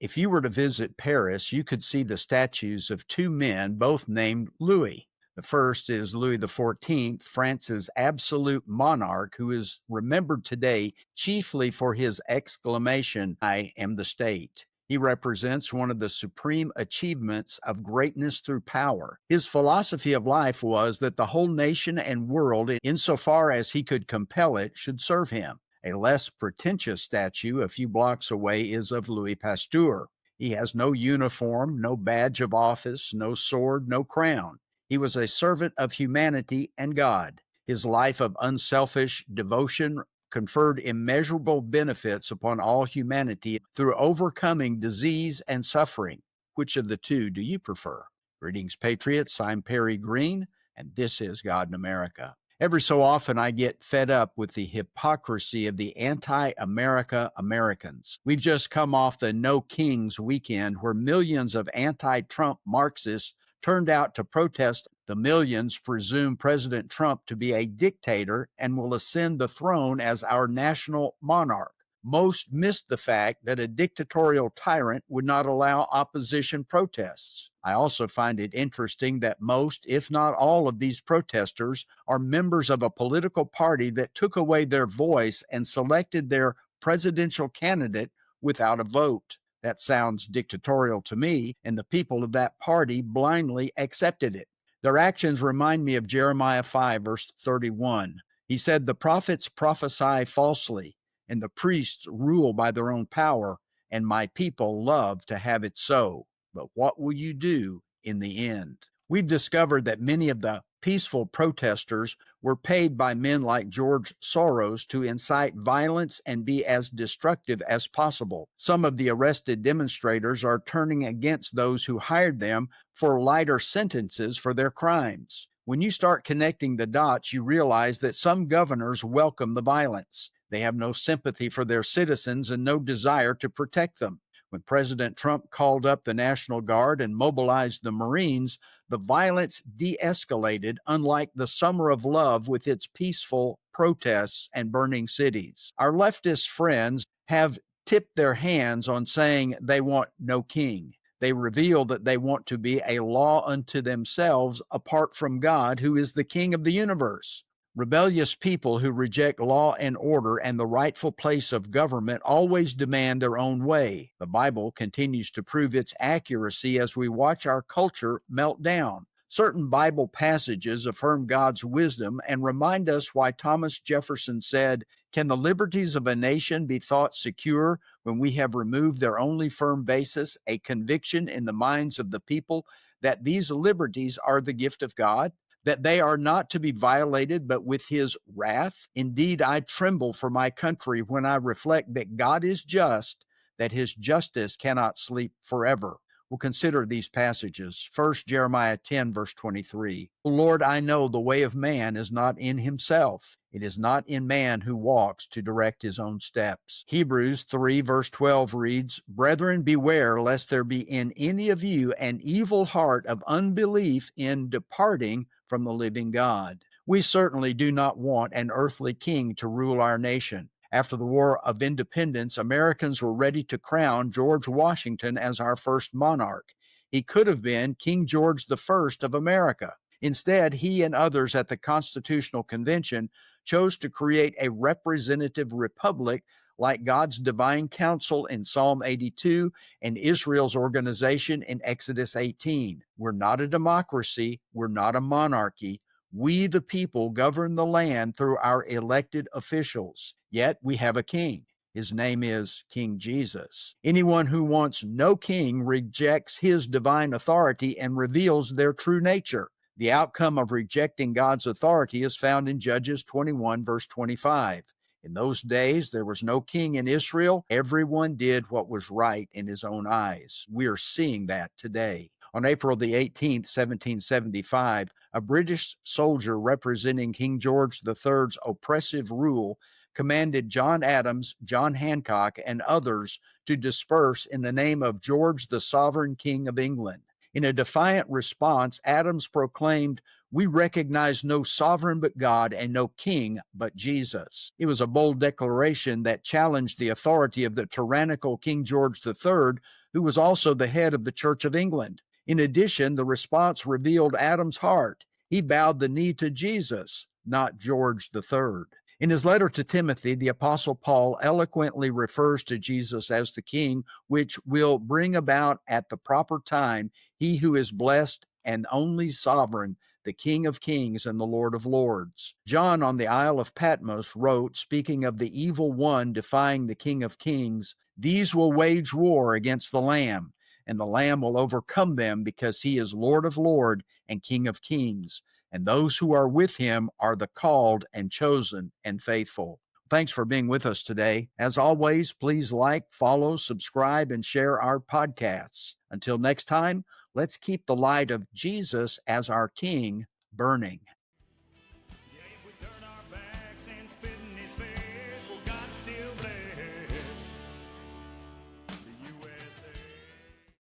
If you were to visit Paris, you could see the statues of two men, both named Louis. The first is Louis XIV, France's absolute monarch, who is remembered today chiefly for his exclamation, "I am the state." He represents one of the supreme achievements of greatness through power. His philosophy of life was that the whole nation and world, insofar as he could compel it, should serve him. A less pretentious statue a few blocks away is of Louis Pasteur. He has no uniform, no badge of office, no sword, no crown. He was a servant of humanity and God. His life of unselfish devotion conferred immeasurable benefits upon all humanity through overcoming disease and suffering. Which of the two do you prefer? Greetings, patriots. I'm Perry Green, and this is God in America. Every so often, I get fed up with the hypocrisy of the anti-America Americans. We've just come off the No Kings weekend where millions of anti-Trump Marxists turned out to protest. The millions presume President Trump to be a dictator and will ascend the throne as our national monarch. Most missed the fact that a dictatorial tyrant would not allow opposition protests. I also find it interesting that most, if not all, of these protesters are members of a political party that took away their voice and selected their presidential candidate without a vote. That sounds dictatorial to me, and the people of that party blindly accepted it. Their actions remind me of Jeremiah 5, verse 31. He said, "The prophets prophesy falsely, and the priests rule by their own power, and my people love to have it so. But what will you do in the end?" We've discovered that many of the peaceful protesters were paid by men like George Soros to incite violence and be as destructive as possible. Some of the arrested demonstrators are turning against those who hired them for lighter sentences for their crimes. When you start connecting the dots, you realize that some governors welcome the violence. They have no sympathy for their citizens and no desire to protect them. When President Trump called up the National Guard and mobilized the Marines, the violence de-escalated, unlike the Summer of Love with its peaceful protests and burning cities. Our leftist friends have tipped their hands on saying they want no king. They reveal that they want to be a law unto themselves apart from God, who is the King of the universe. Rebellious people who reject law and order and the rightful place of government always demand their own way. The Bible continues to prove its accuracy as we watch our culture melt down. Certain Bible passages affirm God's wisdom and remind us why Thomas Jefferson said, "Can the liberties of a nation be thought secure when we have removed their only firm basis, a conviction in the minds of the people that these liberties are the gift of God? That they are not to be violated, but with his wrath? Indeed, I tremble for my country when I reflect that God is just, that his justice cannot sleep forever." We'll consider these passages. First, Jeremiah 10, verse 23. "O Lord, I know the way of man is not in himself. It is not in man who walks to direct his own steps." Hebrews 3, verse 12 reads, "Brethren, beware lest there be in any of you an evil heart of unbelief in departing from the living God." We certainly do not want an earthly king to rule our nation. After the War of Independence, Americans were ready to crown George Washington as our first monarch. He could have been King George I of America. Instead, he and others at the Constitutional Convention chose to create a representative republic like God's divine council in Psalm 82 and Israel's organization in Exodus 18. We're not a democracy. We're not a monarchy. We, the people, govern the land through our elected officials. Yet we have a king. His name is King Jesus. Anyone who wants no king rejects his divine authority and reveals their true nature. The outcome of rejecting God's authority is found in Judges 21, verse 25. In those days, there was no king in Israel. Everyone did what was right in his own eyes. We are seeing that today. On April the 18th, 1775, a British soldier representing King George III's oppressive rule commanded John Adams, John Hancock, and others to disperse in the name of George, the sovereign King of England. In a defiant response, Adams proclaimed, "We recognize no sovereign but God and no king but Jesus." It was a bold declaration that challenged the authority of the tyrannical King George III, who was also the head of the Church of England. In addition, the response revealed Adam's heart. He bowed the knee to Jesus, not George III. In his letter to Timothy, the Apostle Paul eloquently refers to Jesus as the King, which will bring about at the proper time he who is blessed and only sovereign, the King of Kings and the Lord of Lords. John on the Isle of Patmos wrote, speaking of the evil one defying the King of Kings, "These will wage war against the Lamb, and the Lamb will overcome them because he is Lord of Lords and King of Kings. And those who are with him are the called and chosen and faithful." Thanks for being with us today. As always, please like, follow, subscribe, and share our podcasts. Until next time, let's keep the light of Jesus as our King burning.